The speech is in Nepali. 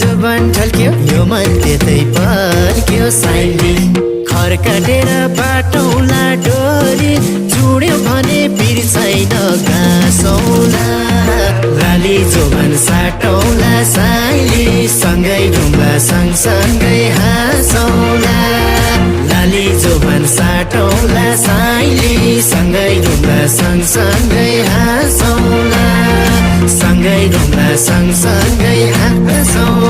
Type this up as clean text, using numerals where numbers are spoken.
जुबान ढल्क्यो यो मन त्यतै पर्क्यो साइली खर काटेर बाटौला डोरी जुड्यो भने बिर्सैन गाँसौला लाली जोबन साटौला साइली सँगै ढुङ्गा सँगसँगै हाँसौला लाली जोबन साटौला साइली सँगै ढुङ्गा सँगसँगै हाँसौला सँगै ढुङ्गा सँगसँगै हाँसौला